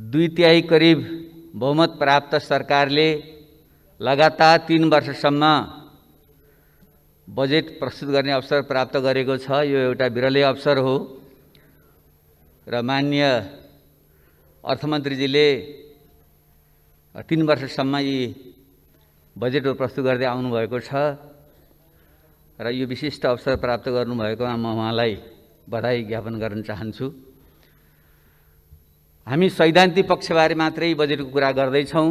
2/3 करिब बहुमत प्राप्त सरकारले लगातार 3 वर्षसम्म बजेट प्रस्तुत गर्ने अवसर प्राप्त गरेको छ। यो एउटा विरलै अवसर हो र माननीय अर्थमन्त्रीजीले 3 वर्षसम्म यी बजेटहरू प्रस्तुत गर्दै आउनुभएको छ र यो विशिष्ट अवसर प्राप्त गर्नुभएकोमा म उहाँलाई बधाई ज्ञापन गर्न चाहन्छु। हामी सैद्धान्तिक पक्षबारे मात्रै बजेटको कुरा गर्दैछौँ।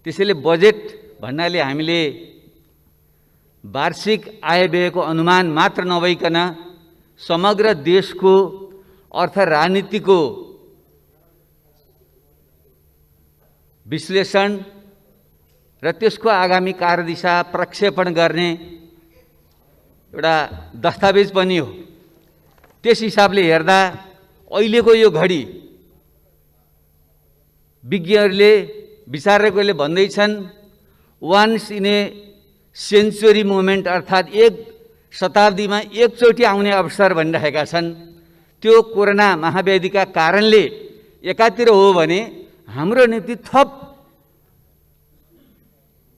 त्यसैले बजेट भन्नाले हामीले वार्षिक आय व्ययको अनुमान मात्र नभइकन समग्र देशको अर्थ राजनीतिको विश्लेषण र त्यसको आगामी कार्यदिशा प्रक्षेपण गर्ने एउटा दस्तावेज पनि हो। त्यस हिसाबले हेर्दा अहिलेको यो घडी विज्ञहरूले विचारकहरूले भन्दैछन् once in a century moment, अर्थात् एक शताब्दीमा एकचोटि आउने अवसर भनिरहेका छन्। त्यो कोरोना महाव्याधिका कारणले एकातिर हो भने हाम्रो निम्ति थप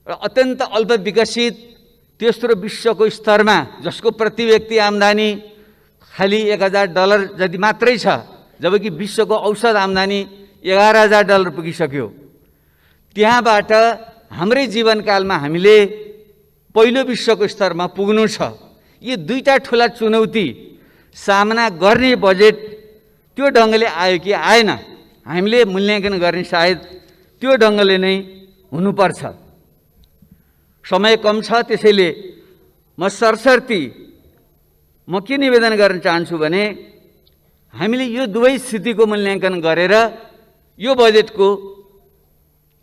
अत्यन्त अल्प विकसित तेस्रो विश्वको स्तरमा जसको प्रति व्यक्ति आम्दानी खालि $1000 जति मात्रै छ, जबकि विश्वको औसत आम्दानी $11,000 पुगिसक्यो। त्यहाँबाट हाम्रै जीवनकालमा हामीले पहिलो विश्वको स्तरमा पुग्नु छ। यी दुईटा ठुला चुनौती सामना गर्ने बजेट त्यो ढङ्गले आयो कि आएन, हामीले मूल्याङ्कन गर्ने सायद त्यो ढङ्गले नै हुनुपर्छ। समय कम छ, त्यसैले म सरसर्ती म के निवेदन गर्न चाहन्छु भने हामीले यो दुवै स्थितिको मूल्याङ्कन गरेर यो बजेटको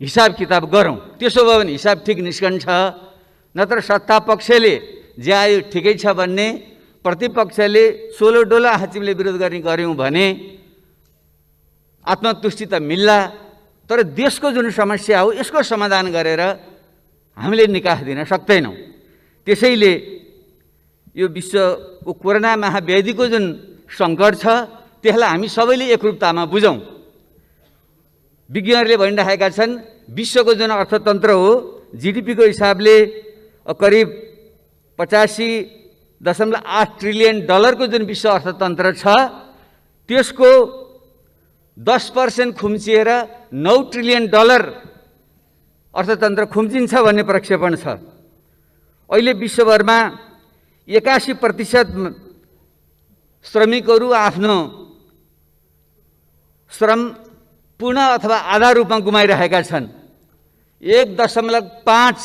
हिसाब किताब गरौँ। त्यसो भयो भने हिसाब ठिक निस्कन्छ। नत्र सत्ता पक्षले जे आयो ठिकै छ भन्ने, प्रतिपक्षले सोलो डोला हाचिमले विरोध गर्ने गऱ्यौँ भने आत्मतुष्टि त मिल्ला, तर देशको जुन समस्या हो यसको समाधान गरेर हामीले निकास दिन सक्दैनौँ। त्यसैले यो विश्वको कोरोना महाव्याधिको जुन सङ्कट छ त्यसलाई हामी सबैले एकरूपतामा बुझौँ। विज्ञहरूले भनिरहेका छन् विश्वको जुन अर्थतन्त्र हो जीडीपीको हिसाबले करिब $85.8 ट्रिलियन को जुन विश्व अर्थतन्त्र छ त्यसको 10% खुम्चिएर $9 ट्रिलियन अर्थतन्त्र खुम्चिन्छ भन्ने प्रक्षेपण छ। अहिले विश्वभरमा 81% श्रमिकहरू आफ्नो श्रम पूर्ण अथवा आधा रूपमा गुमाइरहेका छन्। 1.5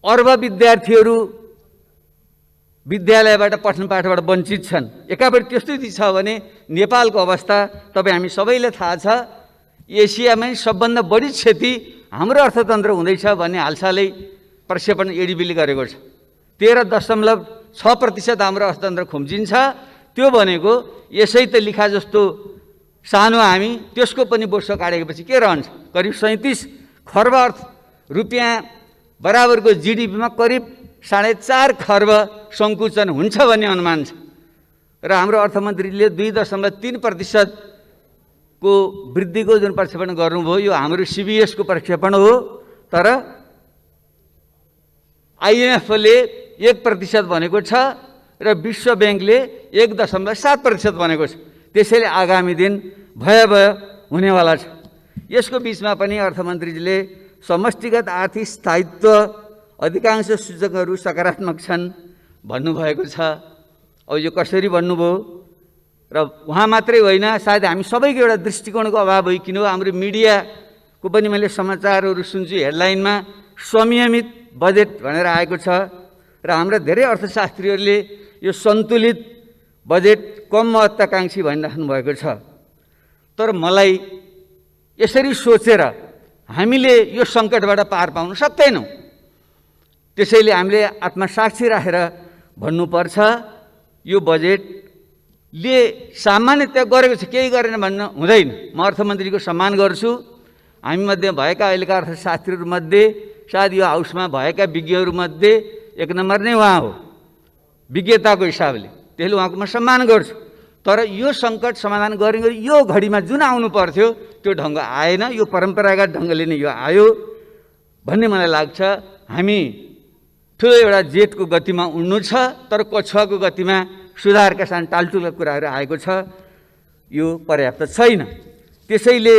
अर्ब विद्यार्थीहरू विद्यालयबाट पठन पाठबाट वञ्चित छन्। एकापट्टि त्यस्तो छ भने नेपालको अवस्था तपाईँ हामी सबैलाई थाहा छ। एसियामै सबभन्दा बढी क्षति हाम्रो अर्थतन्त्र हुँदैछ भन्ने हालसालै प्रक्षेपण एडिबीले गरेको छ। 13.6% हाम्रो अर्थतन्त्र खुम्चिन्छ। त्यो भनेको यसै त लिखा जस्तो सानो हामी, त्यसको पनि बोसो काटेपछि के रहन्छ? करिब 37 खर्ब रुपियाँ बराबरको जीडीपीमा करिब 4.5 खर्ब सङ्कुचन हुन्छ भन्ने अनुमान छ र हाम्रो अर्थमन्त्रीले 2.3% को वृद्धिको जुन प्रक्षेपण गर्नुभयो यो हाम्रो सीबीएसको प्रक्षेपण हो। तर आइएमएफले 1% भनेको छ र विश्व ब्याङ्कले 1.7% भनेको छ। त्यसैले आगामी दिन भयावह हुनेवाला छ। यसको बिचमा पनि अर्थमन्त्रीजीले समष्टिगत आर्थिक स्थायित्व अधिकांश सूचकहरू सकारात्मक छन् भन्नुभएको छ। अब यो कसरी भन्नुभयो र उहाँ मात्रै होइन, सायद हामी सबैको एउटा दृष्टिकोणको अभाव भइकन हो। हाम्रो मिडियाको पनि मैले समाचारहरू सुन्छु, हेडलाइनमा संयमित बजेट भनेर आएको छ र हाम्रा धेरै अर्थशास्त्रीहरूले यो सन्तुलित बजेट कम महत्त्वाकाङ्क्षी भनिराख्नु भएको छ। तर मलाई यसरी सोचेर हामीले यो सङ्कटबाट पार पाउन सक्दैनौँ। त्यसैले हामीले आत्मसाक्षी राखेर भन्नुपर्छ यो बजेटले सामान्यतया गरेको छ, केही गरेन भन्न हुँदैन। म अर्थमन्त्रीको सम्मान गर्छु। हामीमध्ये भएका अहिलेका अर्थशास्त्रीहरूमध्ये सायद यो हाउसमा भएका विज्ञहरूमध्ये 1 नम्बर नै उहाँ हो विज्ञताको हिसाबले, त्यसले उहाँको म सम्मान गर्छु। तर यो सङ्कट समाधान गर्ने यो घडीमा जुन आउनु पर्थ्यो त्यो ढङ्ग आएन, यो परम्परागत ढङ्गले नै यो आयो भन्ने मलाई लाग्छ। हामी ठुलो एउटा जेटको गतिमा उड्नु छ, तर कछुवाको गतिमा सुधारका साथ टालटुलका कुराहरू आएको छ, यो पर्याप्त छैन। त्यसैले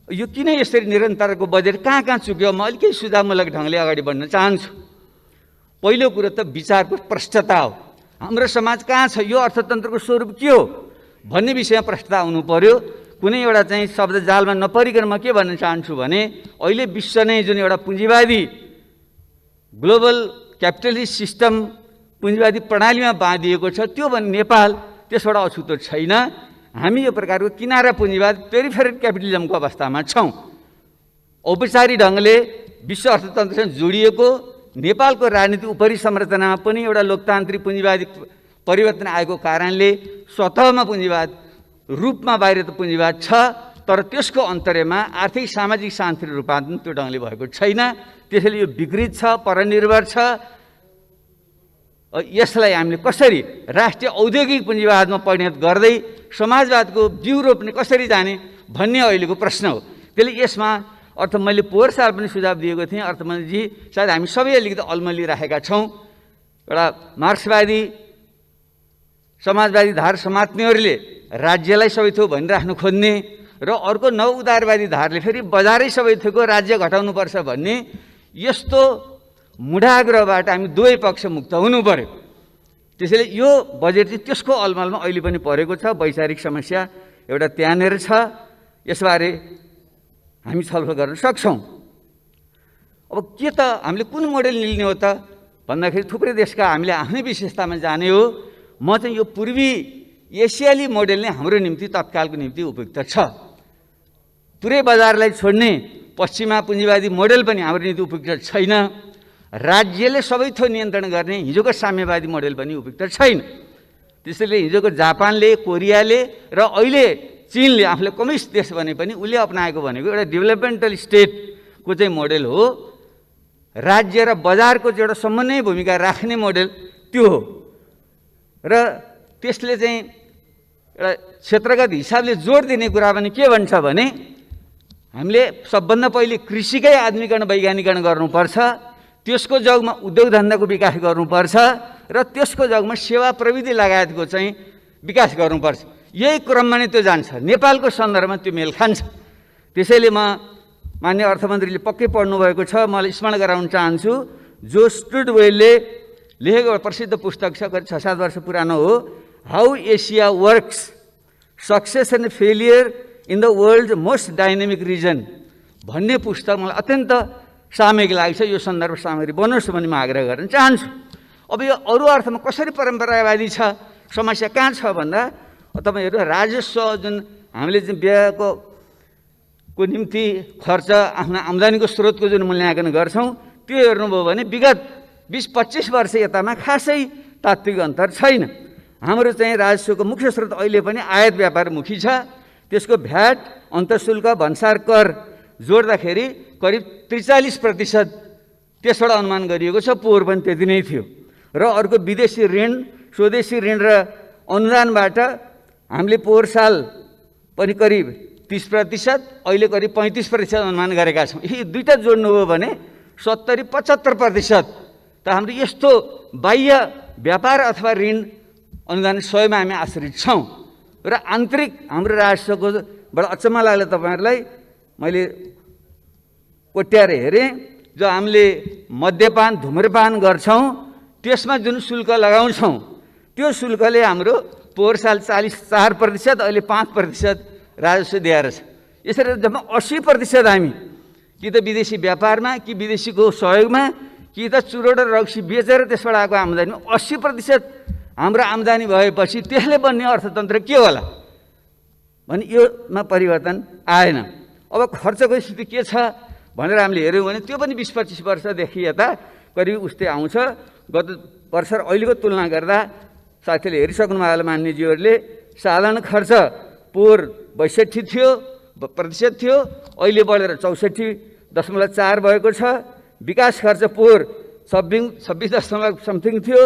यो किन यसरी निरन्तरको बजेट कहाँ कहाँ चुक्यो, म अलिकति सुझावमूलक ढङ्गले अगाडि बढ्न चाहन्छु। पहिलो कुरो त विचारको प्रष्टता हो। हाम्रो समाज कहाँ छ, यो अर्थतन्त्रको स्वरूप के हो भन्ने विषयमा प्रष्टता आउनु पर्यो। कुनै एउटा चाहिँ शब्द जालमा नपरिकन म के भन्न चाहन्छु भने अहिले विश्व नै जुन एउटा पुँजीवादी ग्लोबल क्यापिटलिस्ट सिस्टम पुँजीवादी प्रणालीमा बाँधिएको छ, त्यो भने नेपाल त्यसबाट अछुतो छैन। हामी यो प्रकारको किनारा पुँजीवाद पेरिफेरल क्यापिटलिजमको अवस्थामा छौँ। औपचारिक ढङ्गले विश्व अर्थतन्त्रसँग जोडिएको नेपालको राजनीतिक उपरि संरचनामा पनि एउटा लोकतान्त्रिक पुँजीवादी परिवर्तन आएको कारणले स्वतःमा पुँजीवाद रूपमा बाहिर त पुँजीवाद छ, तर त्यसको अन्तर्यमा आर्थिक सामाजिक शान्ति रूपान्तरण त्यो ढङ्गले भएको छैन। त्यसैले यो विकृत छ, परनिर्भर छ। यसलाई हामीले कसरी राष्ट्रिय औद्योगिक पुँजीवादमा परिणत गर्दै समाजवादको बिउ रोप्ने कसरी जाने भन्ने अहिलेको प्रश्न हो। त्यसले यसमा मैले पोहोर साल पनि सुझाव दिएको थिएँ। अर्थमन्त्रीजी सायद हामी सबै अलिकति अल्मलिराखेका छौँ। एउटा मार्क्सवादी समाजवादी धार समात्नेहरूले राज्यलाई सबै थोक भनिराख्नु खोज्ने र अर्को नव उदारवादी धारले फेरि बजारै सबै थोकको राज्य घटाउनुपर्छ भन्ने यस्तो मुढाग्रहबाट हामी दुवै पक्ष मुक्त हुनु पर्यो। त्यसैले यो बजेट चाहिँ त्यसको अलमलमा अहिले पनि परेको छ। वैचारिक समस्या एउटा त्यहाँनिर छ, यसबारे हामी छलफल गर्न सक्छौँ। अब के त हामीले कुन मोडेल लिने हो त भन्दाखेरि थुप्रै देशका हामीले आफ्नै विशेषतामा जाने हो। म चाहिँ यो पूर्वी एसियाली मोडेल नै हाम्रो निम्ति तत्कालको निम्ति उपयुक्त छ। पुरै बजारलाई छोड्ने पश्चिमा पुँजीवादी मोडेल पनि हाम्रो निम्ति उपयुक्त छैन। राज्यले सबै थोक नियन्त्रण गर्ने हिजोको साम्यवादी मोडेल पनि उपयुक्त छैन। त्यसैले हिजोको जापानले, कोरियाले र अहिले चीनले आफूले कम्युनिस्ट देश भने पनि उसले अपनाएको भनेको एउटा डेभलपमेन्टल स्टेटको चाहिँ मोडेल हो। राज्य र बजारको चाहिँ एउटा समन्वय भूमिका राख्ने मोडेल त्यो हो। र त्यसले चाहिँ एउटा क्षेत्रगत हिसाबले जोड दिने कुरा पनि के भन्छ भने हामीले सबभन्दा पहिले कृषिकै आधुनिकीकरण वैज्ञानिकरण गर्नुपर्छ, त्यसको जगमा उद्योग धन्दाको विकास गर्नुपर्छ र त्यसको जगमा सेवा प्रविधि लगायतको चाहिँ विकास गर्नुपर्छ। यही क्रममा नै त्यो जान्छ। नेपालको सन्दर्भमा त्यो मेल खान्छ। त्यसैले म मान्य अर्थमन्त्रीले पक्कै पढ्नुभएको छ, मलाई स्मरण गराउन चाहन्छु। जो स्टुडवेलले लेखेको प्रसिद्ध पुस्तक छ, करिब 6-7 वर्ष पुरानो हो, how Asia works, success and failure in the world most dynamic region भन्ने पुस्तक मलाई अत्यन्त सामयिक लाग्छ। यो सन्दर्भ सामग्री बनोस् भन्ने म आग्रह गर्न चाहन्छु। अब यो अरू अर्थमा कसरी परम्परावादी छ, समस्या कहाँ छ भन्दा तपाईँ हेर्नु, राजस्व जुन हामीले चाहिँ व्ययको निम्ति खर्च आफ्नो आम्दानीको स्रोतको जुन मूल्याङ्कन गर्छौँ त्यो हेर्नुभयो भने विगत 20-25 वर्ष यतामा खासै तात्विक अन्तर छैन। हाम्रो चाहिँ राजस्वको मुख्य स्रोत अहिले पनि आयात व्यापारमुखी छ। त्यसको भ्याट, अन्तःशुल्क, भन्सार कर जोड्दाखेरि करिब 43% त्यसबाट अनुमान गरिएको छ। पोहोर पनि त्यति नै थियो। र अर्को विदेशी ऋण, स्वदेशी ऋण र अनुदानबाट हामीले पोहोर साल पनि करिब 30%, अहिले करिब 35% अनुमान गरेका छौँ। यी दुईटा जोड्नु हो भने 70-75% त हाम्रो यस्तो बाह्य व्यापार अथवा ऋण अनुदान स्वयंमा हामी आश्रित छौँ। र आन्तरिक हाम्रो राजस्वको बडा अचम्म लाग्यो तपाईँहरूलाई, मैले कोट्याएर हेरेँ, जो हामीले मद्यपान धुम्रपान गर्छौँ त्यसमा जुन शुल्क लगाउँछौँ त्यो शुल्कले हाम्रो पोहोर साल 44%, अहिले 5% राजस्व दिएर छ। यसरी जम्मा 80% हामी कि त विदेशी व्यापारमा, कि विदेशीको सहयोगमा, कि त चुरोट र रक्सी बेचेर त्यसबाट आएको आम्दानीमा 80% हाम्रो आम्दानी भएपछि त्यसले बन्ने अर्थतन्त्र के होला भने योमा परिवर्तन आएन। अब खर्चको स्थिति के छ भनेर हामीले हेऱ्यौँ भने त्यो पनि 20-25 वर्षदेखि यता करिब उस्तै आउँछ। गत वर्ष र अहिलेको तुलना गर्दा साथीले हेरिसक्नु भयो होला मान्यज्यूहरूले, साधारण खर्च पोहोर 62% थियो, अहिले बढेर 64.4 भएको छ। विकास खर्च पोहोर 26 दशमलव समथिङ थियो,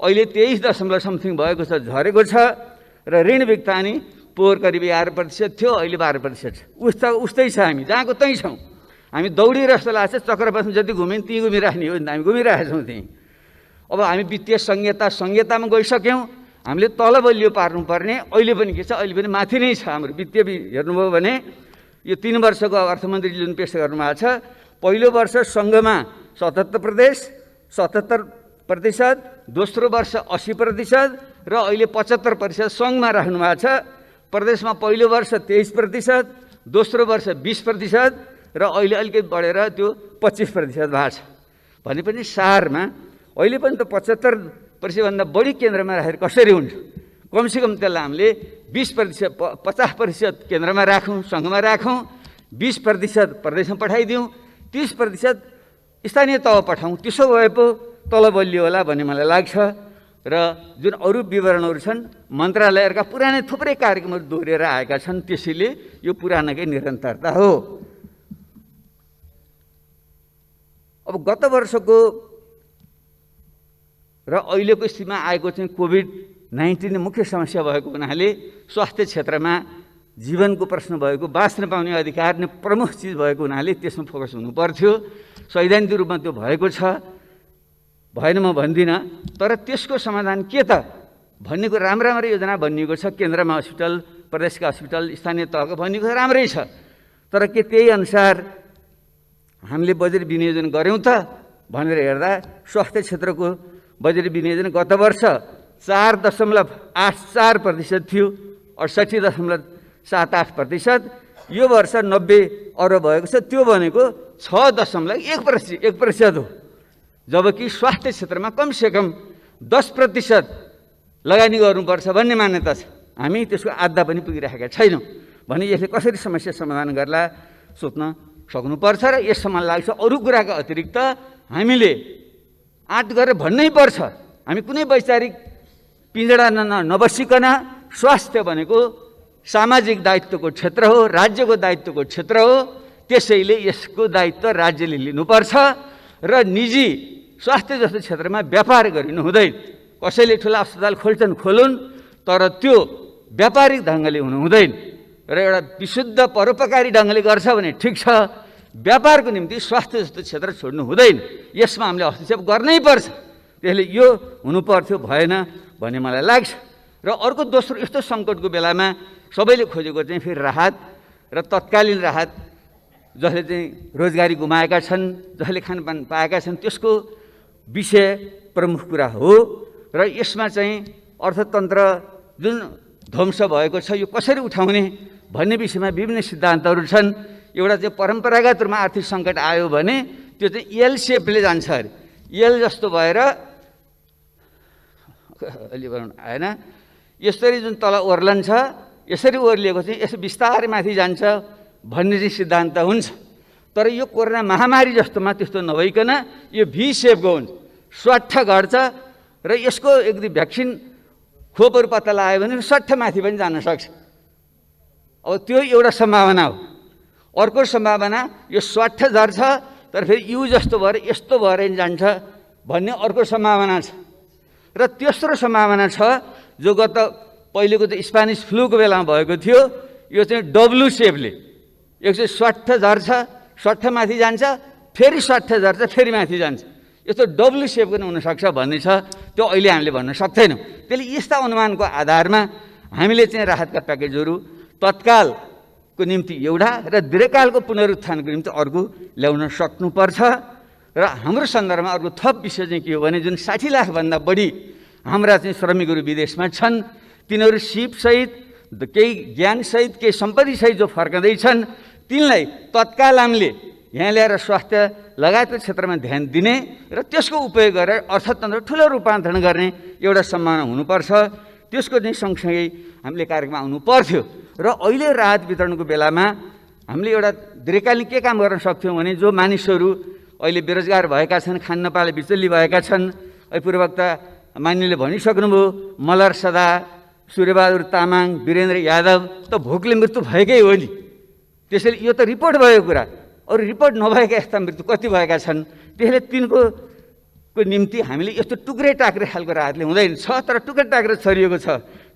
अहिले 23 दशमलव समथिङ भएको छ, झरेको छ। र ऋण भुक्तानी पोहोर करिब 11% थियो, अहिले 12% छ। उस्तै छ, हामी जहाँको त्यहीँ छौँ। हामी दौडिरहेको जस्तो लाग्छ, चक्र बस्नु जति घुम्यौँ त्यहीँ घुमिराख्ने हो नि त, हामी घुमिरहेका छौँ त्यहीँ। अब हामी वित्तीय संहितामा गइसक्यौँ, हामीले तल बलियो पार्नुपर्ने, अहिले पनि के छ, अहिले पनि माथि नै छ हाम्रो वित्तीय। हेर्नुभयो भने यो 3 वर्षको अर्थमन्त्रीले जुन पेश गर्नुभएको छ, पहिलो वर्ष सङ्घमा 77%, दोस्रो वर्ष 80% र अहिले 75% सङ्घमा राख्नु भएको छ। प्रदेशमा पहिलो वर्ष 23%, दोस्रो वर्ष 20% र अहिले अलिकति बढेर त्यो 25% भएको छ। भने पनि सारमा अहिले पनि त 75%भन्दा बढी केन्द्रमा राखेर कसरी हुन्छ? कमसेकम त्यसलाई हामीले 20%, 50% केन्द्रमा राखौँ, सङ्घमा राखौँ, 20% प्रदेशमा पठाइदिउँ, 30% स्थानीय तह पठाउँ। त्यसो भए पो तल बलियो होला भन्ने मलाई लाग्छ। र जुन अरू विवरणहरू छन्, मन्त्रालयहरूका पुरानै थुप्रै कार्यक्रमहरू दोहोरिएर आएका छन्, त्यसैले यो पुरानकै निरन्तरता हो। अब गत वर्षको र अहिलेको स्थितिमा आएको चाहिँ कोभिड-19 मुख्य समस्या भएको हुनाले स्वास्थ्य क्षेत्रमा जीवनको प्रश्न भएको, बाँच्न पाउने अधिकार नै प्रमुख चिज भएको हुनाले त्यसमा फोकस हुनु पर्थ्यो। सैद्धान्तिक रूपमा त्यो भएको छ, भएन म भन्दिनँ। तर त्यसको समाधान के त भन्ने कुरा राम्रो योजना बनिएको छ। केन्द्रमा हस्पिटल, प्रदेशका हस्पिटल, स्थानीय तहको बनिएको राम्रै छ। तर के त्यही अनुसार हामीले बजेट विनियोजन गऱ्यौँ त भनेर हेर्दा स्वास्थ्य क्षेत्रको बजेट विनियोजन गत वर्ष 4.84% थियो, 68.78%। यो वर्ष 90 अरब भएको छ, त्यो भनेको 6.1% हो। जबकि स्वास्थ्य क्षेत्रमा कमसेकम 10% लगानी गर्नुपर्छ भन्ने मान्यता छ। हामी त्यसको आधा पनि पुगिरहेका छैनौँ। भने यसले कसरी समस्या समाधान गर्ला सोच्न सक्नुपर्छ। र यसमा लाग्छ अरू कुराको अतिरिक्त हामीले आँट गरेर भन्नै पर्छ, हामी कुनै वैचारिक पिँजडा नबसिकन स्वास्थ्य भनेको सामाजिक दायित्वको क्षेत्र हो, राज्यको दायित्वको क्षेत्र हो। त्यसैले यसको दायित्व राज्यले लिनुपर्छ र निजी स्वास्थ्य जस्तो क्षेत्रमा व्यापार गरिनु हुँदैन। कसैले ठुला अस्पताल खोल्छन्, खोलुन्, तर त्यो व्यापारिक ढङ्गले हुनु हुँदैन। र एउटा विशुद्ध परोपकारी ढङ्गले गर्छ भने ठिक छ, व्यापारको निम्ति स्वास्थ्य जस्तो क्षेत्र छोड्नु हुँदैन। यसमा हामीले हस्तक्षेप गर्नै पर्छ। त्यसले यो हुनुपर्थ्यो, भएन भन्ने मलाई लाग्छ। र अर्को दोस्रो, यस्तो सङ्कटको बेलामा सबैले खोजेको चाहिँ फेरि राहत र तत्कालीन राहत। जसले चाहिँ रोजगारी गुमाएका छन्, जसले खानपान पाएका छन्, त्यसको विषय प्रमुख कुरा हो। र यसमा चाहिँ अर्थतन्त्र जुन ध्वंस भएको छ, यो कसरी उठाउने भन्ने विषयमा विभिन्न सिद्धान्तहरू छन्। एउटा चाहिँ परम्परागत रूपमा आर्थिक सङ्कट आयो भने त्यो चाहिँ एल सेपले जान्छ अरे। एल जस्तो भएर अलि आएन, यसरी जुन तल ओर्लन छ, यसरी ओर्लिएको चाहिँ यसो बिस्तारै माथि जान्छ भन्ने चाहिँ सिद्धान्त हुन्छ। तर यो कोरोना महामारी जस्तोमा त्यस्तो नभइकन यो भी सेपको हुन्छ, स्वाट्ठ घट्छ। र यसको यदि भ्याक्सिन खोपहरू पत्ता लगायो भने सट्ठ माथि पनि जान सक्छ। अब त्यो एउटा सम्भावना हो। अर्को सम्भावना यो स्वाट्ठ झर्छ, तर फेरि यु जस्तो भएर यस्तो भएर जान्छ भन्ने अर्को सम्भावना छ। र तेस्रो सम्भावना छ जो गत पहिलेको चाहिँ स्पेनिस फ्लूको बेलामा भएको थियो, यो चाहिँ डब्लु सेपले एक चाहिँ स्वाट्ठ झर्छ, स्वाट्ठ माथि जान्छ, फेरि स्वाट्ठ झर्छ, फेरि माथि जान्छ। यस्तो डब्लु सेप पनि हुनसक्छ भन्ने छ। त्यो अहिले हामीले भन्न सक्दैनौँ। त्यसले यस्ता अनुमानको आधारमा हामीले चाहिँ राहतका प्याकेजहरू तत्कालको निम्ति एउटा र दीर्घकालको पुनरुत्थानको निम्ति अर्को ल्याउन सक्नुपर्छ। र हाम्रो सन्दर्भमा अर्को थप विषय चाहिँ के हो भने जुन 60 लाखभन्दा बढी हाम्रा चाहिँ श्रमिकहरू विदेशमा छन्, तिनीहरू सिपसहित, केही ज्ञानसहित, केही सम्पत्तिसहित जो फर्कँदैछन्, तिनलाई तत्काल हामीले यहाँ ल्याएर स्वास्थ्य लगायतको क्षेत्रमा ध्यान दिने र त्यसको उपयोग गरेर अर्थतन्त्र ठुलो रूपान्तरण गर्ने एउटा सम्भावना हुनुपर्छ। त्यसको चाहिँ सँगसँगै हामीले कार्यक्रम आउनु पर्थ्यो। र अहिले राहत वितरणको बेलामा हामीले एउटा दीर्घकालीन के काम गर्न सक्थ्यौँ भने जो मानिसहरू अहिले बेरोजगार भएका छन्, खान नपाए बिचल्ली भएका छन्, पूर्ववक्ता मान्यले भनिसक्नुभयो, मलर सदा, सूर्यबहादुर तामाङ, वीरेन्द्र यादव त भोकले मृत्यु भएकै हो नि। त्यसैले यो त रिपोर्ट भएको कुरा, अरू रिपोर्ट नभएका यस्ता मृत्यु कति भएका छन्। त्यसले तिनको निम्ति हामीले यस्तो टुक्रे टाक्रे खालको राहतले हुँदैन छ, तर टुक्रे टाक्रे छरिएको छ।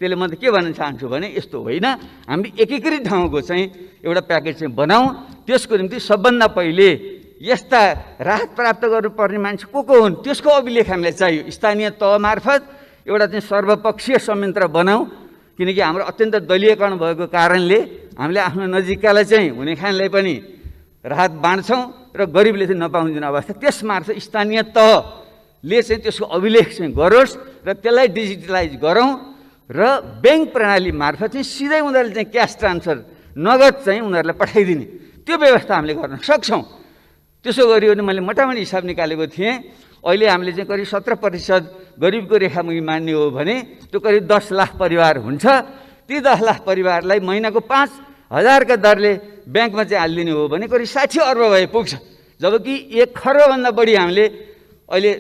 त्यसले म त के भन्न चाहन्छु भने यस्तो होइन, हामीले एकीकृत ढङ्गको चाहिँ एउटा प्याकेज चाहिँ बनाऊँ। त्यसको निम्ति सबभन्दा पहिले यस्ता राहत प्राप्त गर्नुपर्ने मान्छे को हुन् त्यसको अभिलेख हामीलाई चाहियो। स्थानीय तह मार्फत एउटा चाहिँ सर्वपक्षीय संयन्त्र बनाऊँ, किनकि हाम्रो अत्यन्त दलीयकरण भएको कारणले हामीले आफ्नो नजिककालाई चाहिँ हुने खानलाई पनि राहत बाँड्छौँ र गरिबले चाहिँ नपाउने अवस्था। त्यसमार्फत स्थानीय तहले चाहिँ त्यसको अभिलेख चाहिँ गरोस् र त्यसलाई डिजिटलाइज गरौँ र ब्याङ्क प्रणाली मार्फत चाहिँ सिधै उनीहरूले चाहिँ क्यास ट्रान्सफर नगद चाहिँ उनीहरूलाई पठाइदिने त्यो व्यवस्था हामीले गर्न सक्छौँ। त्यसो गरियो भने मैले मोटामोटी हिसाब निकालेको थिएँ, अहिले हामीले चाहिँ करिब 17% गरिबको रेखामुनि मान्ने हो भने त्यो करिब 10 लाख परिवार हुन्छ। ती 10 लाख परिवारलाई महिनाको 5,000 का दरले ब्याङ्कमा चाहिँ हालिदिने हो भने करिब 60 अर्ब भए पुग्छ। जबकि 1 खर्बभन्दा बढी हामीले अहिले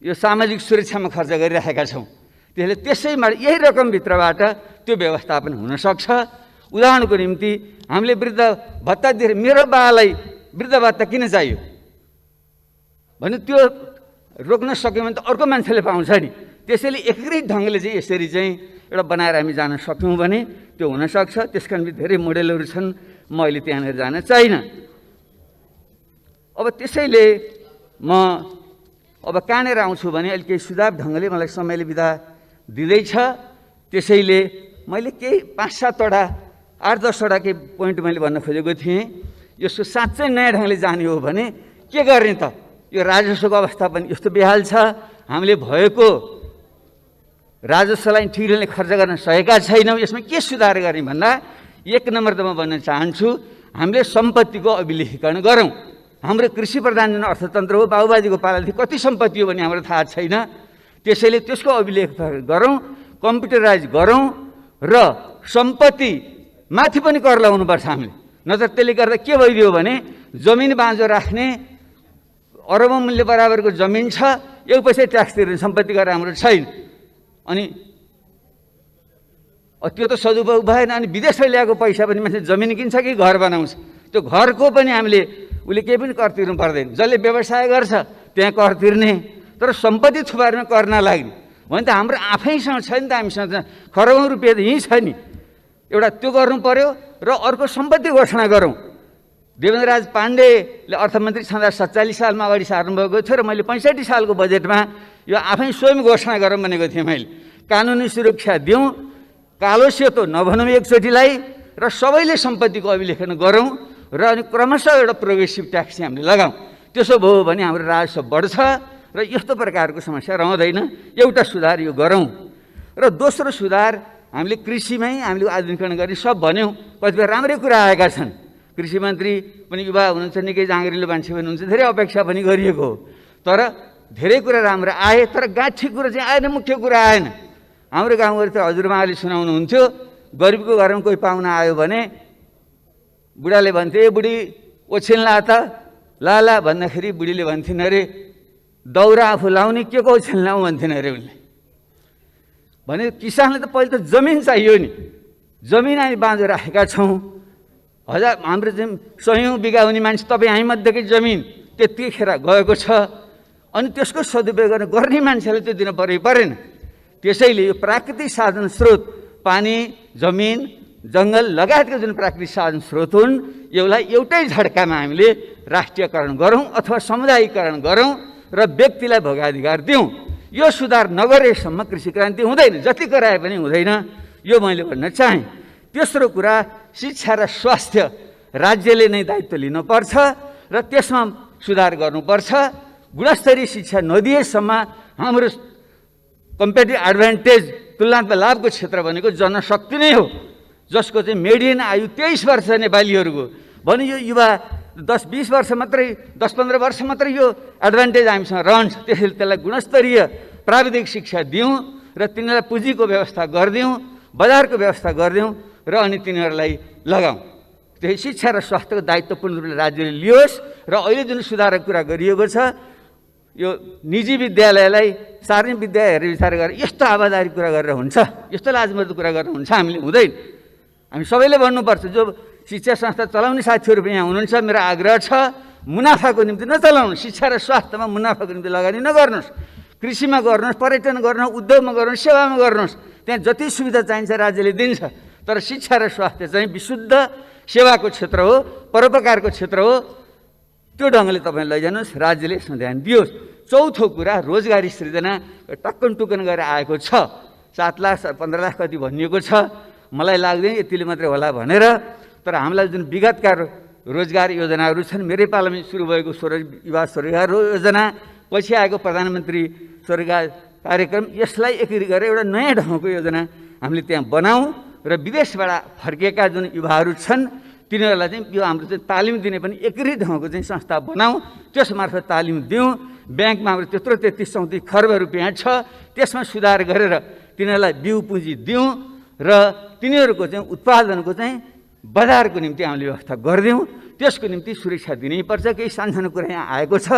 यो सामाजिक सुरक्षामा खर्च गरिराखेका छौँ। त्यसले त्यसैमा यही रकमभित्रबाट त्यो व्यवस्थापन हुनसक्छ। उदाहरणको निम्ति हामीले वृद्ध भत्ता दिएर मेरो बालाई वृद्ध भत्ता किन चाहियो भने त्यो रोक्न सक्यो भने त अर्को मान्छेले पाउँछ नि। त्यसैले एकीकृत ढङ्गले चाहिँ यसरी चाहिँ एउटा बनाएर हामी जान सक्यौँ भने त्यो हुनसक्छ। त्यसका निम्ति धेरै मोडेलहरू छन्, म अहिले त्यहाँनिर जान चाहिनँ। अब त्यसैले म अब कहाँनिर आउँछु भने अहिले केही सुझाव ढङ्गले मलाई समयले बिदा दिँदैछ। त्यसैले मैले केही 5-7वटा 8-10वटा केही पोइन्ट मैले भन्न खोजेको थिएँ। यसको साँच्चै नयाँ ढङ्गले जाने हो भने के गर्ने त? यो राजस्वको अवस्था पनि यस्तो बेहाल छ, हामीले भएको राजस्वलाई ठिक ढङ्गले खर्च गर्न सकेका छैनौँ। यसमा के सुधार गर्ने भन्दा 1 नम्बर त म भन्न चाहन्छु, हामीले सम्पत्तिको अभिलेखीकरण गरौँ। हाम्रो कृषि प्रधान जुन अर्थतन्त्र हो, बाबुबाजीको पालादेखि कति सम्पत्ति हो भने हाम्रो थाहा छैन। त्यसैले त्यसको अभिलेख गरौँ, कम्प्युटराइज गरौँ र सम्पत्ति माथि पनि कर लगाउनुपर्छ हामीले। नत्र त्यसले गर्दा के भइदियो भने जमिन बाँझो राख्ने, अरबौँ मूल्य बराबरको जमिन छ, एक पैसा ट्याक्स तिर्ने सम्पत्ति गरेर हाम्रो छैन। अनि त्यो त सदुपयोग भएन। अनि विदेशबाट ल्याएको पैसा पनि मान्छे जमिन किन्छ कि घर बनाउँछ, त्यो घरको पनि हामीले उसले केही पनि कर तिर्नु पर्दैन। जसले व्यवसाय गर्छ त्यहाँ कर तिर्ने, तर सम्पत्ति थुपार्न कर नलाग्ने भने त हाम्रो आफैसँग छ नि त। हामीसँग खरबौँ रुपियाँ त यहीँ छ नि। एउटा त्यो गर्नु पर्यो र अर्को सम्पत्ति घोषणा गरौँ। देवेन्द्रराज पाण्डेले अर्थमन्त्री छँदा 47 सालमा अगाडि सार्नुभएको थियो र मैले 65 सालको बजेटमा यो आफै स्वयं घोषणा गरौँ भनेको थिएँ। मैले कानुनी सुरक्षा दिउँ, कालो सेतो नभनौँ एकचोटिलाई, र सबैले सम्पत्तिको अभिलेखन गरौँ र अनि क्रमशः एउटा प्रोग्रेसिभ ट्याक्स हामीले लगाउँ। त्यसो भयो भने हाम्रो राजस्व बढ्छ र यस्तो प्रकारको समस्या रहँदैन। एउटा सुधार यो गरौँ। र दोस्रो सुधार हामीले कृषिमै हामीले आधुनिकीकरण गर्ने सब भन्यौँ। कतिपय राम्रै कुरा आएका छन्। कृषि मन्त्री पनि युवा हुनुहुन्छ, निकै जाँगरिलो मान्छे पनि हुनुहुन्छ, धेरै अपेक्षा पनि गरिएको हो। तर धेरै कुरा राम्रो आए, तर गाँठी कुरा चाहिँ आएन, मुख्य कुरा आएन। हाम्रो गाउँघरि त हजुरबाले सुनाउनुहुन्थ्यो, गरिबको घरमा कोही पाहुना आयो भने बुढाले भन्थे, ए बुढी ओछ्यानला त ला भन्दाखेरि बुढीले भन्थिन् अरे दौरा आफू लाउने के को ओछ्यान लाउँ भन्थिन् अरे उनले। भने किसानले त पहिले त जमिन चाहियो नि। जमिन हामी बाँझो राखेका छौँ, हाम्रो चाहिँ 100औँ बिघा हुने मान्छे तपाईँ हामीमध्येकै जमिन त्यतिखेर गएको छ। अनि त्यसको सदुपयोग गर्ने मान्छेलाई त्यो दिन परेन। त्यसैले यो प्राकृतिक साधन स्रोत, पानी, जमिन, जङ्गल लगायतका जुन प्राकृतिक साधन स्रोत हुन्, यसलाई एउटै झड्कामा हामीले राष्ट्रियकरण गरौँ अथवा समुदायीकरण गरौँ र व्यक्तिलाई भोगाधिकार दिउँ। यो सुधार नगरेसम्म कृषि क्रान्ति हुँदैन, जति कराए पनि हुँदैन। यो मैले भन्न चाहेँ। तेस्रो कुरा, शिक्षा र स्वास्थ्य राज्यले नै दायित्व लिनुपर्छ र त्यसमा सुधार गर्नुपर्छ। गुणस्तरीय शिक्षा नदिएसम्म हाम्रो कम्पेटिभ एडभान्टेज, तुलनात्मक लाभको क्षेत्र भनेको जनशक्ति नै हो, जसको चाहिँ मेडियन आयु 23 वर्ष नेपालीहरूको भने यो युवा 10-20 वर्ष मात्रै, 10-15 वर्ष मात्रै यो एडभान्टेज हामीसँग रहन्छ। त्यसैले त्यसलाई गुणस्तरीय प्राविधिक शिक्षा दिउँ र तिनीहरूलाई पुँजीको व्यवस्था गरिदिउँ, बजारको व्यवस्था गरिदिउँ र अनि तिनीहरूलाई लगाउँ। त्यही शिक्षा र स्वास्थ्यको दायित्व पूर्ण रूपले राज्यले लियोस्। र अहिले जुन सुधारको कुरा गरिएको छ, यो निजी विद्यालयलाई सार्वजनिक विद्यालय हेरेर विचार गरेर यस्तो आवादारी कुरा गरेर हुन्छ, यस्तो लाजमर्दो कुरा गरेर हुन्छ, हामीले हुँदैन। हामी सबैले भन्नुपर्छ। जो शिक्षा संस्था चलाउने साथीहरू पनि यहाँ हुनुहुन्छ, मेरो आग्रह छ, मुनाफाको निम्ति नचलाउनु, शिक्षा र स्वास्थ्यमा मुनाफाको निम्ति लगानी नगर्नुहोस्। कृषिमा गर्नुहोस्, पर्यटन गर्नुहोस्, उद्योगमा गर्नुहोस्, सेवामा गर्नुहोस्, त्यहाँ जति सुविधा चाहिन्छ राज्यले दिन्छ। तर शिक्षा र स्वास्थ्य चाहिँ विशुद्ध सेवाको क्षेत्र हो, परोपकारको क्षेत्र हो। त्यो ढङ्गले तपाईँ लैजानुहोस्, राज्यले यसमा ध्यान दियोस्। चौथो कुरा रोजगारी सृजना टक्कन टुक्कन गरेर आएको छ। 7 लाख 15 लाख कति भनिएको छ, मलाई लाग्दैन यतिले मात्रै होला भनेर। तर हामीलाई जुन विगतका रोजगार योजनाहरू छन्, मेरै पालामा सुरु भएको युवा स्वरोजगार योजना, पछि आएको प्रधानमन्त्री स्वरोजगार कार्यक्रम, यसलाई एकीकृत गरेर एउटा नयाँ ढङ्गको योजना हामीले त्यहाँ बनाऊँ र विदेशबाट फर्केका जुन युवाहरू छन् तिनीहरूलाई चाहिँ यो हाम्रो चाहिँ तालिम दिने पनि एकीकृत ढङ्गको चाहिँ संस्था बनाऊँ, त्यसमार्फत तालिम दिउँ। ब्याङ्कमा हाम्रो त्यत्रो 33-34 खर्ब रुपियाँ छ, त्यसमा सुधार गरेर तिनीहरूलाई बिउ पुँजी दिउँ र तिनीहरूको चाहिँ उत्पादनको चाहिँ बजारको निम्ति हामीले व्यवस्था गरिदिउँ। त्यसको निम्ति सुरक्षा दिनैपर्छ। केही सानसानो कुरा यहाँ आएको छ,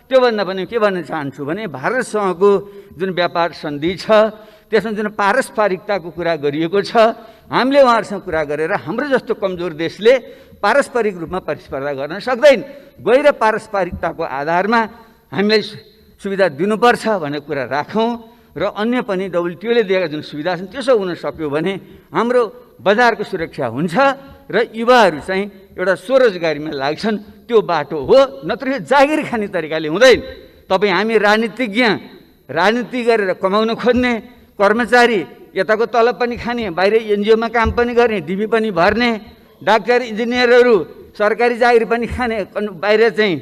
त्योभन्दा पनि के भन्न चाहन्छु भने भारतसँगको जुन व्यापार सन्धि छ त्यसमा जुन पारस्परिकताको कुरा गरिएको छ, हामीले उहाँहरूसँग कुरा गरेर हाम्रो जस्तो कमजोर देशले पारस्परिक रूपमा प्रतिस्पर्धा गर्न सक्दैन, गएर पारस्परिकताको आधारमा हामीलाई सुविधा दिनुपर्छ भन्ने कुरा राखौँ र अन्य पनि WTOले दिएका जुन सुविधा छन् त्यसो हुन सक्यो भने हाम्रो बजारको सुरक्षा हुन्छ र युवाहरू चाहिँ एउटा स्वरोजगारीमा लाग्छन्। त्यो बाटो हो, नत्र यो जागिर खाने तरिकाले हुँदैन। तपाईँ हामी राजनीति गरेर कमाउन खोज्ने कर्मचारी, यताको तलब पनि खाने, बाहिर NGOमा काम पनि गर्ने, डिबी पनि भर्ने, डाक्टर इन्जिनियरहरू सरकारी जागिर पनि खाने, बाहिर चाहिँ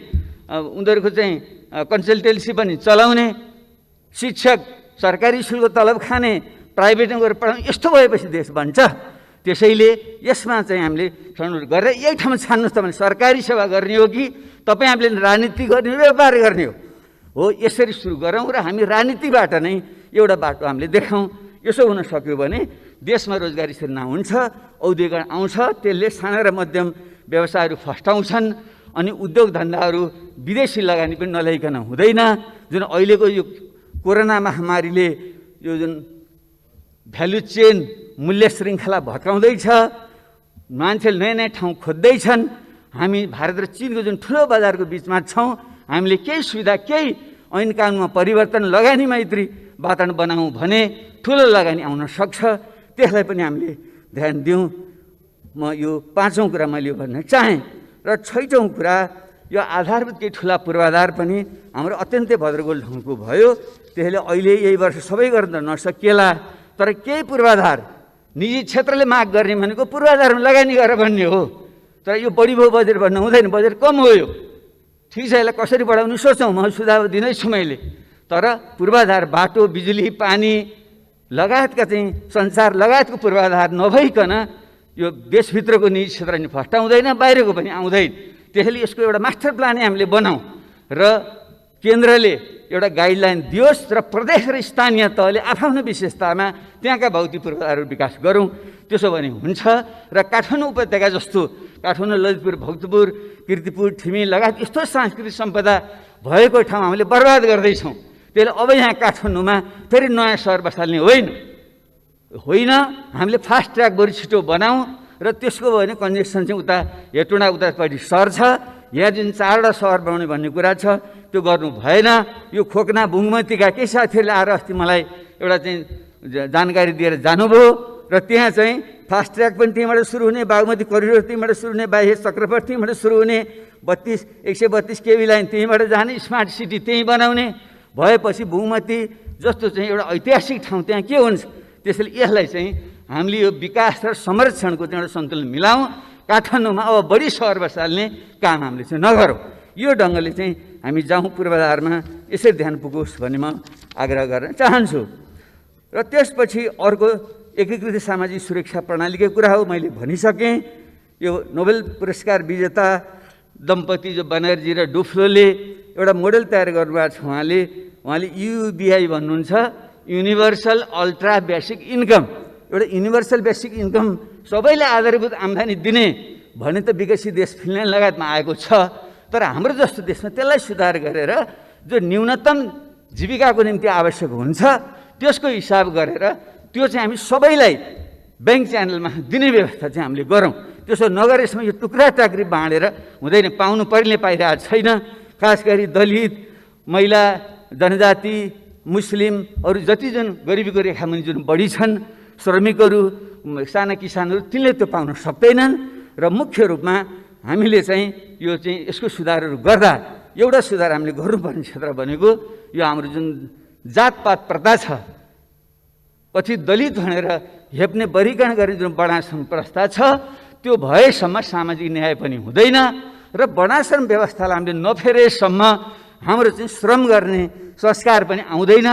उनीहरूको चाहिँ कन्सल्टेन्सी पनि चलाउने, शिक्षक सरकारी स्कुलको तलब खाने, प्राइभेटमा गएर पढाउने, यस्तो भएपछि देश बन्छ। त्यसैले यसमा चाहिँ हामीले छनौट गरेर यही ठाउँमा छान्नुहोस्, तपाईँले सरकारी सेवा गर्ने हो कि तपाईँ हामीले राजनीति गर्ने हो, व्यापार गर्ने हो, यसरी सुरु गरौँ र हामी राजनीतिबाट नै एउटा बाटो हामीले देखाउँ। यसो हुन सक्यो भने देशमा रोजगारी सृजना हुन्छ, औद्योगिक आउँछ, त्यसले साना र मध्यम व्यवसायहरू फस्टाउँछन्। अनि उद्योग धन्दाहरू विदेशी लगानी पनि नल्याइकन हुँदैन। जुन अहिलेको यो कोरोना महामारीले यो जुन भ्यालु चेन मूल्य श्रृङ्खला भत्काउँदैछ, मान्छेले नयाँ नयाँ ठाउँ खोज्दैछन्। हामी भारत र चीनको जुन ठुलो बजारको बिचमा छौँ, हामीले केही सुविधा, केही ऐन कानुनमा परिवर्तन, लगानी मैत्री वातावरण बनाऊँ भने ठुलो लगानी आउन सक्छ। त्यसलाई पनि हामीले ध्यान दिउँ। म यो 5औं कुरा मैले भन्न चाहेँ। र 6औं कुरा यो आधारभूत केही ठुला पूर्वाधार पनि हाम्रो अत्यन्तै भद्रगोल ढङ्गको भयो। त्यसले अहिले यही वर्ष सबै गर्न नसकिएला, तर केही पूर्वाधार निजी क्षेत्रले माग गर्ने भनेको पूर्वाधारमा लगानी गरेर भन्ने हो। तर यो बढी भयो बजेट भन्न हुँदैन, बजेट कम हो यो। ठिक छ, यसलाई कसरी बढाउनु सोचौँ, म सुझाव दिँदैछु मैले। तर पूर्वाधार बाटो, बिजुली, पानी लगायतका चाहिँ सञ्चार लगायतको पूर्वाधार नभइकन यो देशभित्रको निजी क्षेत्र नि फस्टाउँदैन, बाहिरको पनि आउँदैन। त्यसैले यसको एउटा मास्टर प्लानै हामीले बनाऊँ र केन्द्रले एउटा गाइडलाइन दियोस् र प्रदेश र स्थानीय तहले आफ्नो विशेषतामा त्यहाँका भौतिक पूर्वाधारहरू विकास गरौँ। त्यसो भने हुन्छ। र काठमाडौँ उपत्यका जस्तो काठमाडौँ, ललितपुर, भक्तपुर, कीर्तिपुर, ठिमी लगायत यस्तो सांस्कृतिक सम्पदा भएको ठाउँ हामीले बर्बाद गर्दैछौँ। त्यसले अब यहाँ काठमाडौँमा फेरि नयाँ सहर बसाल्ने होइन। हामीले फास्ट ट्र्याक बरु छिटो बनाऊँ र त्यसको भयो भने कन्जेक्सन चाहिँ उता हेटुँडा उतापट्टि सर्छ। यहाँ जुन 4वटा सहर बनाउने भन्ने कुरा छ त्यो गर्नु भएन। यो खोकना बुङमतीका केही साथीहरूले आएर अस्ति मलाई एउटा चाहिँ जानकारी दिएर जानुभयो र त्यहाँ चाहिँ फास्ट ट्र्याक पनि त्यहीँबाट सुरु हुने, बागमती करिडोर त्यहीँबाट सुरु हुने, बाह्य चक्रपथ त्यहीँबाट सुरु हुने, 132 केबी लाइन त्यहीँबाट जाने, स्मार्ट सिटी त्यहीँ बनाउने भएपछि बुङमती जस्तो चाहिँ एउटा ऐतिहासिक ठाउँ त्यहाँ के हुन्छ। त्यसैले यसलाई चाहिँ हामीले यो विकास र संरक्षणको चाहिँ एउटा सन्तुलन मिलाऊँ। काठमाडौँमा अब बढी सहर बसाल्ने काम हामीले चाहिँ नगरौँ। यो ढङ्गले चाहिँ हामी जाउँ, पूर्वाधारमा यसरी ध्यान पुगोस् भन्ने म आग्रह गर्न चाहन्छु। र त्यसपछि अर्को एकीकृत सामाजिक सुरक्षा प्रणालीकै कुरा हो, मैले भनिसकेँ। यो नोबेल पुरस्कार विजेता दम्पति जो बनर्जी र डुफ्लोले एउटा मोडेल तयार गर्नुभएको छ। उहाँले UBI भन्नुहुन्छ, युनिभर्सल अल्ट्रा बेसिक इन्कम। एउटा युनिभर्सल बेसिक इन्कम सबैलाई आधारभूत आम्दानी दिने भने त विकसित देश फिनल्यान्ड लगायतमा आएको छ। तर हाम्रो जस्तो देशमा त्यसलाई सुधार गरेर जो न्यूनतम जीविकाको निम्ति आवश्यक हुन्छ त्यसको हिसाब गरेर त्यो चाहिँ हामी सबैलाई ब्याङ्क च्यानलमा दिने व्यवस्था चाहिँ हामीले गरौँ। त्यसो नगरेसम्म यो टुक्रा टाक्री बाँडेर हुँदैन। पाउनु पर्ने पाइरहेको छैन। खास गरी दलित, महिला, जनजाति, मुस्लिम अरू जति जुन गरिबीको रेखामुनि जुन बढी छन्, श्रमिकहरू, साना किसानहरू, तिनले त्यो पाउन सक्दैनन्। र मुख्य रूपमा हामीले चाहिँ यो चाहिँ यसको सुधारहरू गर्दा एउटा सुधार हामीले गर्नुपर्ने क्षेत्र भनेको यो हाम्रो जुन जातपात प्रथा छ, पछि दलित भनेर हेप्ने वर्गीकरण गर्ने जुन वर्णाश्रम प्रथा छ, त्यो भएसम्म सामाजिक न्याय पनि हुँदैन र वर्णाश्रम व्यवस्थालाई हामीले नफेरेसम्म हाम्रो चाहिँ श्रम गर्ने संस्कार पनि आउँदैन।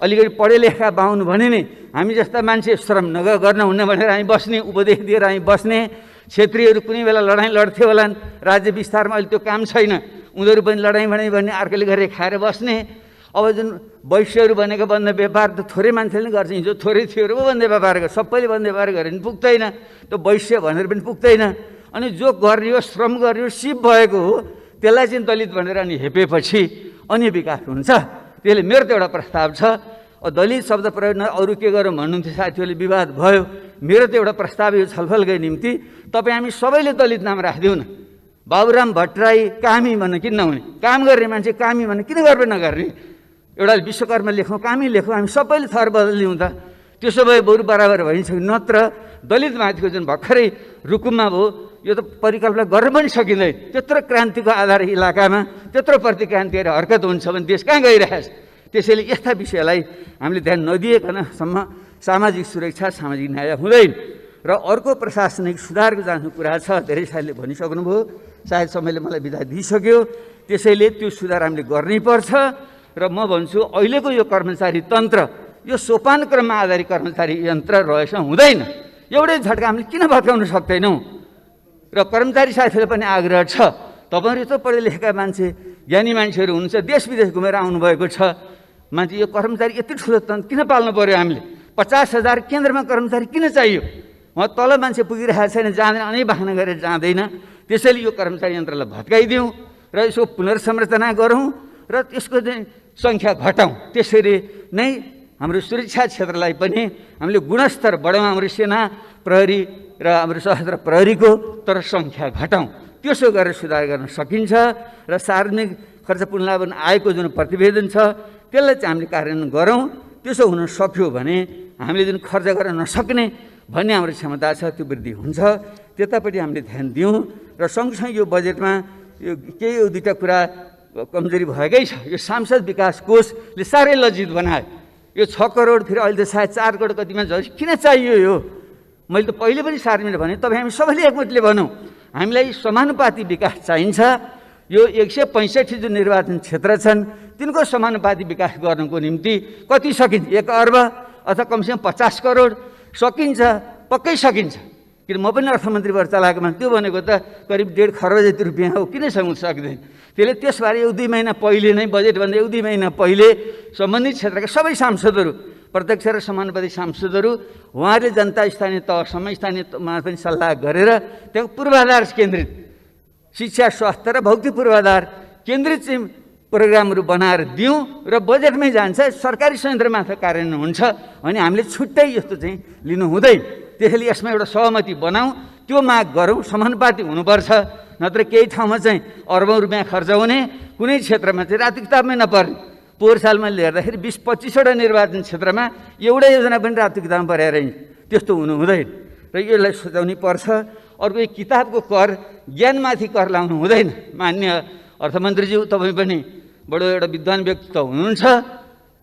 अलिकति पढे लेखा बाहुन भने नि हामी जस्ता मान्छे श्रम गर्न हुन्न भनेर हामी बस्ने, उपदेश दिएर हामी बस्ने। क्षेत्रीहरू कुनै बेला लडाइँ लड्थ्यो होलान्, राज्य विस्तारमा अहिले त्यो काम छैन, उनीहरू पनि लडाइँ भन्ने अर्कोले गरेर खाएर बस्ने। अब जुन वैश्यहरू भनेको बन्द व्यापार त थोरै मान्छेले नै गर्छ, हिजो थोरै थियोहरू पो बन्द व्यापार गर्छ, सबैले बन्द व्यापार गरे पनि पुग्दैन, त्यो वैश्य भनेर पनि पुग्दैन। अनि जो गरियो श्रम गरियो सिप भएको हो त्यसलाई चाहिँ दलित भनेर अनि हेपेपछि अनि विकास हुन्छ। त्यसले मेरो त एउटा प्रस्ताव छ। दलित शब्द प्रयोग न अरू के गरौँ भन्नुहुन्थ्यो साथीहरूले, विवाद भयो। मेरो त एउटा प्रस्ताव यो छलफलकै निम्ति तपाईँ हामी सबैले दलित नाम राखिदिउँ न। बाबुराम भट्टराई कामी भन्नु किन नहुने? काम गर्ने मान्छे कामी भन्नु किन गर्बै नगर्ने? एउटा विश्वकर्मा लेखौँ, कामी लेखौँ, हामी सबैले थर बदलिदिउँ त। त्यसो भए बरु बराबर भइन्छ। नत्र दलित माथिको जुन भर्खरै रुकुममा भयो, यो त परिकल्पना गर्न पनि सकिँदैन। त्यत्रो क्रान्तिको आधार इलाकामा त्यत्रो प्रतिक्रान्तिहरू हरकत हुन्छ भने देश कहाँ गइरहेछ? त्यसैले यस्ता विषयलाई हामीले ध्यान नदिएकनसम्म सामाजिक सुरक्षा, सामाजिक न्याय हुँदैन। र अर्को प्रशासनिक सुधारको जानु कुरा छ, धेरै साथीले भनिसक्नुभयो, सायद समयले मलाई बिदा दिइसक्यो। त्यसैले त्यो सुधार हामीले गर्नै पर्छ। र म भन्छु अहिलेको यो कर्मचारी तन्त्र, यो सोपान क्रममा आधारित कर्मचारी यन्त्र रहेछ हुँदैन। एउटै झट्का हामीले किन भत्काउन सक्दैनौँ? र कर्मचारी साथीहरूले पनि आग्रह छ, तपाईँहरू त पढे लेखेका मान्छे, ज्ञानी मान्छेहरू हुनुहुन्छ, देश विदेश घुमेर आउनुभएको छ, मान्छे यो कर्मचारी यति ठुलो तन्त्र किन पाल्नु पर्यो? हामीले 50,000 केन्द्रमा कर्मचारी किन चाहियो? उहाँ तल मान्छे पुगिरहेको छैन, जाँदैन, अनेक बाहना गरेर जाँदैन। त्यसैले यो कर्मचारी यन्त्रलाई भत्काइदिउँ र यसको पुनर्संरचना गरौँ र यसको चाहिँ सङ्ख्या घटाउँ। त्यसरी नै हाम्रो सुरक्षा क्षेत्रलाई पनि हामीले गुणस्तर बढाउँ, हाम्रो सेना, प्रहरी र हाम्रो सशस्त्र प्रहरीको, तर सङ्ख्या घटाउँ। त्यसो गरेर सुधार गर्न सकिन्छ। र सार्वजनिक खर्च पुनर्लाभन आएको जुन प्रतिवेदन छ त्यसलाई चाहिँ हामीले कार्यान्वयन गरौँ। त्यसो हुन सक्यो भने हामीले जुन खर्च गर्न नसक्ने भन्ने हाम्रो क्षमता छ, त्यो वृद्धि हुन्छ। त्यतापट्टि हामीले ध्यान दिउँ। र सँगसँगै यो बजेटमा यो केही यो दुईवटा कुरा कमजोरी भएकै छ। यो सांसद विकास कोषले साह्रै लज्जित बनायो। यो 6 करोड, फेरि अहिले त सायद 4 करोड कतिमा झन् किन चाहियो यो? मैले त पहिले पनि सार्वजनिक भने, तपाईँ हामी सबैले एकमतले भनौँ हामीलाई समानुपाती विकास चाहिन्छ। यो 165 जुन निर्वाचन क्षेत्र छन् तिनको समानुपाती विकास गर्नको निम्ति कति सकिन्छ? 1 अर्ब अथवा कमसेकम 50 करोड सकिन्छ, पक्कै सकिन्छ। किन म पनि अर्थमन्त्री भएर चलाएको मान्छे, त्यो भनेको त करिब 1.5 खर्ब जति रुपियाँ हो, किन सक्दैन? त्यसले त्यसबारे 1-2 महिना पहिले नै, बजेटभन्दा 1-2 महिना पहिले सम्बन्धित क्षेत्रका सबै सांसदहरू, प्रत्यक्ष र समानुपाती सांसदहरू, उहाँहरूले जनता स्थानीय तहसम्म, स्थानीयमा पनि सल्लाह गरेर त्यहाँ पूर्वाधार केन्द्रित शिक्षा, स्वास्थ्य र भौतिक पूर्वाधार केन्द्रित चाहिँ प्रोग्रामहरू बनाएर दिउँ र बजेटमै जान्छ, सरकारी संयन्त्रमार्फत कार्यान्वयन हुन्छ भने हामीले छुट्टै यस्तो चाहिँ लिनु हुँदैन। त्यसैले यसमा एउटा सहमति बनाऊँ, त्यो माग गरौँ, समानुपाती हुनुपर्छ। नत्र केही ठाउँमा चाहिँ अर्बौँ रुपियाँ खर्च हुने, कुनै क्षेत्रमा चाहिँ रातो किताबमै नपर्ने। पोहोर सालमा हेर्दाखेरि 20-25वटा निर्वाचन क्षेत्रमा एउटा योजना पनि रातो किताबमा परेर त्यस्तो हुनु हुँदैन र यसलाई सुझाउनै पर्छ। अर्को किताबको कर, ज्ञानमाथि कर लाउनु हुँदैन। मान्य अर्थमन्त्रीज्यू, तपाईँ पनि बडो एउटा विद्वान व्यक्ति त हुनुहुन्छ,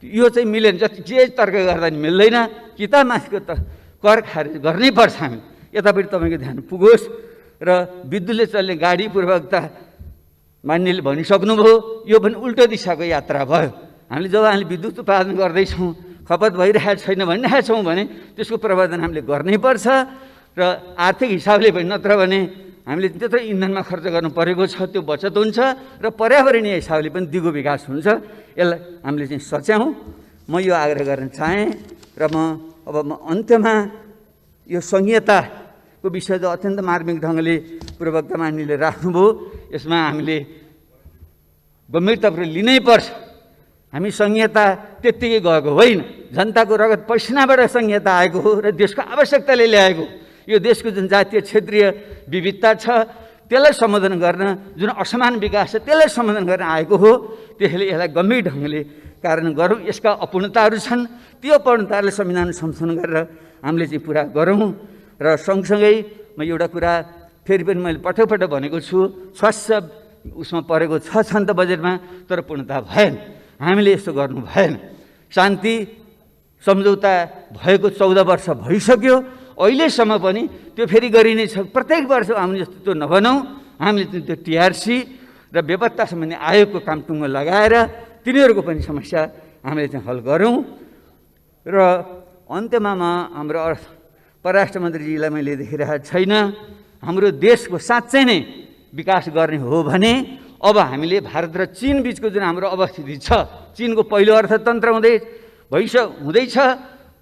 यो चाहिँ मिलेन, जति जे तर्क गर्दा नि मिल्दैन। किताबमाथिको त कर खारेज गर्नै पर्छ हामी। यतापट्टि तपाईँको ध्यान पुगोस्। र विद्युतले चल्ने गाडी पूर्वकता मान्यले भनिसक्नुभयो, यो पनि उल्टो दिशाको यात्रा भयो। हामीले जब हामीले विद्युत उत्पादन गर्दैछौँ, खपत भइरहेको छैन भनिरहेका छौँ भने त्यसको प्रबन्धन हामीले गर्नै पर्छ र आर्थिक हिसाबले पनि, नत्र भने हामीले त्यत्रो इन्धनमा खर्च गर्नु परेको छ, त्यो बचत हुन्छ र पर्यावरणीय हिसाबले पनि दिगो विकास हुन्छ। यसलाई हामीले चाहिँ सच्याउँ, म यो आग्रह गर्न चाहेँ। र अब म अन्त्यमा यो संहिताको विषय जो अत्यन्त मार्मिक ढङ्गले पूर्ववक्ता मान्यले राख्नुभयो, यसमा हामीले गम्भीरतापूर्वक लिनै पर्छ। हामी संहिता त्यत्तिकै गएको होइन, जनताको रगत पसिनाबाट संहिता आएको हो र देशको आवश्यकताले ल्याएको। यो देशको जुन जातीय क्षेत्रीय विविधता छ त्यसलाई सम्बोधन गर्न, जुन असमान विकास छ त्यसलाई सम्बोधन गर्न आएको हो। त्यसैले यसलाई गम्भीर ढङ्गले कारण गरौँ। यसका अपूर्णताहरू छन्, त्यो अपूर्णताहरूलाई संविधान संशोधन गरेर हामीले चाहिँ पुरा गरौँ। र सँगसँगै म एउटा कुरा फेरि पनि मैले पटक भनेको छु, स्वास्थ्य उसमा परेको छन् त बजेटमा, तर पूर्णता भएन। हामीले यस्तो गर्नु भएन। शान्ति सम्झौता भएको 14 वर्ष भइसक्यो, अहिलेसम्म पनि त्यो फेरि गरिने छ। प्रत्येक वर्ष आउने जस्तो त्यो नबनाऊ। हामीले त्यो टिआरसी र बेपत्ता सम्बन्धी आयोगको काम टुङ्गो लगाएर तिनीहरूको पनि समस्या हामीले चाहिँ हल गरौँ। र अन्त्यमा म हाम्रो परराष्ट्र मन्त्रीजीलाई मैले देखिरहेको छैन। हाम्रो देशको साँच्चै नै विकास गर्ने हो भने अब हामीले भारत र चीन बिचको जुन हाम्रो अवस्थिति छ, चीनको पहिलो अर्थतन्त्र हुँदैछ,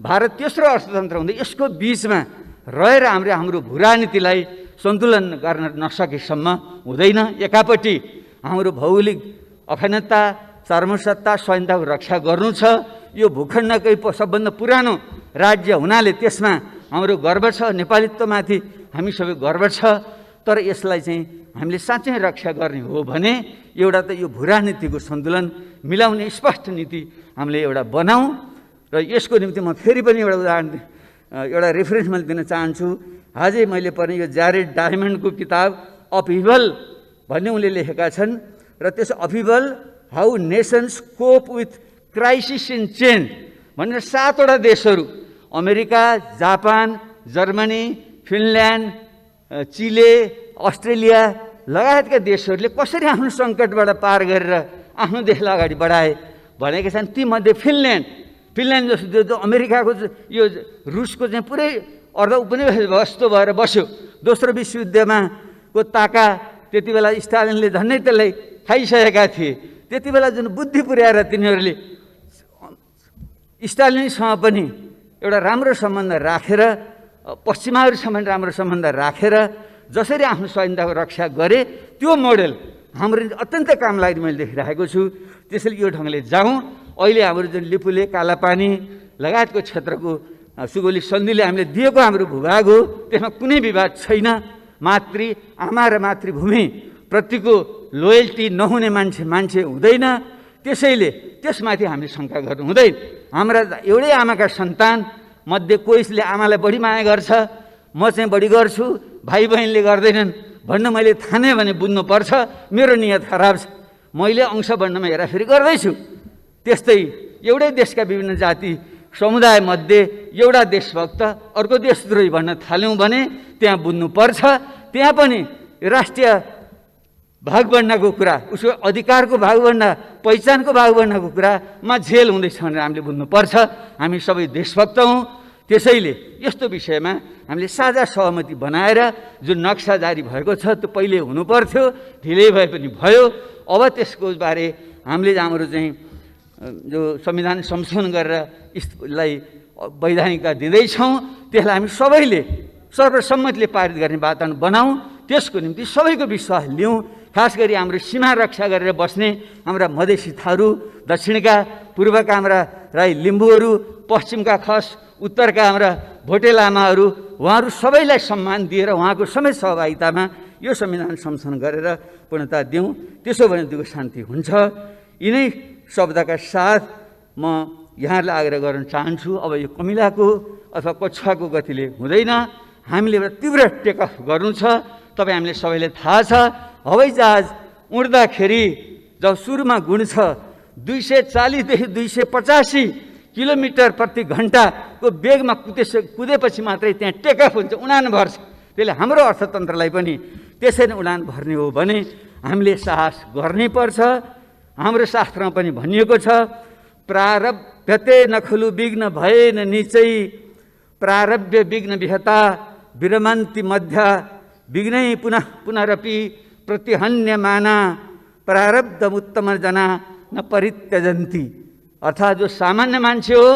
भारत तेस्रो अर्थतन्त्र हुँदै, यसको बिचमा रहेर हाम्रो भूराजनीतिलाई सन्तुलन गर्न नसकेसम्म हुँदैन। एकापट्टि हाम्रो भौगोलिक अखण्डता, सार्वभौमसत्ता, स्वाधीनताको रक्षा गर्नु छ। यो भूखण्डकै सबभन्दा पुरानो राज्य हुनाले त्यसमा हाम्रो गर्व छ, नेपालीत्वमाथि हामी सबै गर्व छ। तर यसलाई चाहिँ हामीले साँच्चै रक्षा गर्ने हो भने एउटा त यो भूराजनीतिको सन्तुलन मिलाउने स्पष्ट नीति हामीले एउटा बनाऊँ। र यसको निम्ति म फेरि पनि एउटा उदाहरण, एउटा रेफरेन्स मैले दिन चाहन्छु। आजै मैले पढ्ने यो ज्यारेड डायमन्डको किताब अपहिभल भन्ने उनले लेखेका छन्। र त्यस upheaval how nations cope with crisis in change भनेर 7वटा देशहरू, America, Japan, Germany, Finland, Chile, Australia लगायतका देशहरूले कसरी आफ्नो सङ्कटबाट पार गरेर आफ्नो देशलाई अगाडि बढाए भनेका छन्। तीमध्ये फिनल्यान्ड जस्तो अमेरिकाको यो रुसको चाहिँ पुरै उपनिवेशस्तो भएर बस्यो। दोस्रो विश्वयुद्धमा को ताका त्यति बेला स्टालिनले झन्डै त्यसलाई खाइसकेका थिए। त्यति बेला जुन बुद्धि पुर्याएर तिनीहरूले स्टालिनसँग पनि एउटा राम्रो सम्बन्ध राखेर, पश्चिमाहरूसँग राम्रो सम्बन्ध राखेर जसरी आफ्नो स्वाधीनताको रक्षा गरे, त्यो मोडेल हाम्रो अत्यन्तै काम लाग्ने मैले देखिरहेको छु। त्यसैले यो ढङ्गले जाउँ। अहिले हाम्रो जुन लिपुले, कालापानी लगायतको क्षेत्रको सुगौली सन्धिले हामीले दिएको हाम्रो भूभाग हो, त्यसमा कुनै विवाद छैन। आमा र मातृभूमि प्रतिको लोयल्टी नहुने मान्छे हुँदैन। त्यसैले त्यसमाथि हामीले शङ्का गर्नु हुँदैन। हाम्रा एउटै आमाका सन्तान मध्ये कोहीले आमालाई बढी माया गर्छ, म चाहिँ बढी गर्छु, भाइ बहिनीले गर्दैनन् भन्न मैले ठाने भने बुझ्नुपर्छ मेरो नियत खराब छ। मैले अंश बन्नमा हेराफेरी गर्दैछु। त्यस्तै एउटै देशका विभिन्न जाति समुदाय मध्ये एउटा देशभक्त अर्को देशद्रोही भन्न थाल्यौँ भने त्यहाँ बुझ्नुपर्छ। त्यहाँ पनि राष्ट्रिय भागभण्डाको कुरा, उसको अधिकारको भागभण्डा, पहिचानको भागभण्डाको कुरामा झेल हुँदैछ भनेर हामीले बुझ्नुपर्छ। हामी सबै देशभक्त हौँ। त्यसैले यस्तो विषयमा हामीले साझा सहमति बनाएर जुन नक्सा जारी भएको छ त्यो पहिले हुनुपर्थ्यो, ढिलै भए पनि भयो। अब त्यसको बारे हामीले हाम्रो चाहिँ जो संविधान संशोधन गरेर यसलाई वैधानिकता दिँदैछौँ, त्यसलाई हामी सबैले सर्वसम्मतिले पारित गर्ने वातावरण बनाऊँ। त्यसको निम्ति सबैको विश्वास लिउँ। खास गरी हाम्रो सीमा रक्षा गरेर बस्ने हाम्रा मधेसी थारू, दक्षिणका पूर्वका हाम्रा राई लिम्बूहरू, पश्चिमका खस, उत्तरका हाम्रा भोटे लामाहरू, उहाँहरू सबैलाई सम्मान दिएर उहाँको समेत सहभागितामा यो संविधान संशोधन गरेर पूर्णता दिउँ। त्यसो भने दिगो शान्ति हुन्छ। यिनै शब्दका साथ म यहाँहरूलाई आग्रह गर्न चाहन्छु, अब यो कमिलाको अथवा कछुवाको गतिले हुँदैन। हामीले एउटा तीव्र टेकअफ गर्नु छ। तपाईँ हामीले सबैले थाहा छ, हवाईजहाज उड्दाखेरि जब सुरुमा गुण छ 240 देखि 285 किलोमिटर प्रति घन्टाको वेगमा कुदेपछि मात्रै त्यहाँ टेकअफ हुन्छ, उडान भर्छ। त्यसले हाम्रो अर्थतन्त्रलाई पनि त्यसरी उडान भर्ने हो भने हामीले साहस गर्नै पर्छ। हाम्रो शास्त्रमा पनि भनिएको छ, प्रारब्धते नखलु विघ्न भएन निचै, प्रारब्ध विघ्न विहता विरमन्ति मध्य, विघ्नै पुनः पुनरपि प्रतिहन्यमाना, प्रारब्ध उत्तम जना न परित्यजन्ति। अर्थात् जो सामान्य मान्छे हो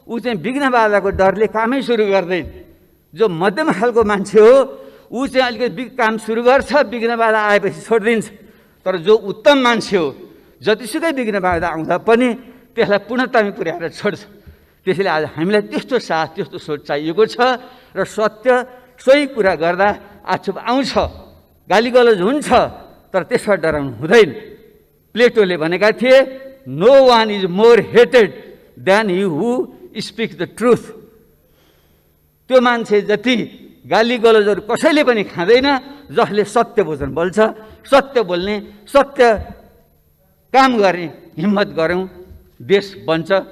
ऊ चाहिँ विघ्न बाधाको डरले कामै सुरु गर्दैन। जो मध्यम खालको मान्छे हो ऊ चाहिँ अलिकति काम सुरु गर्छ, विघ्न बाधा आएपछि छोडिदिन्छ। तर जो उत्तम मान्छे हो जतिसुकै विघ्न बाधा आउँदा पनि त्यसलाई पूर्णतामा पुर्याएर छोड्छ। त्यसैले आज हामीलाई त्यस्तो साथ, त्यस्तो सोच चाहिएको छ। र सत्य सोही कुरा गर्दा आक्षेप आउँछ, गालीगलौज हुन्छ, तर त्यसबाट डराउनु हुँदैन। प्लेटोले भनेका थिए no one is more hated than you who speak the truth. त्यो मान्छे जति गाली गलौजहरू कसैले पनि खाँदैन जसले सत्य वचन बोल्छ। सत्य बोल्ने, सत्य काम गर्ने हिम्मत गरौँ, देश बन्छ।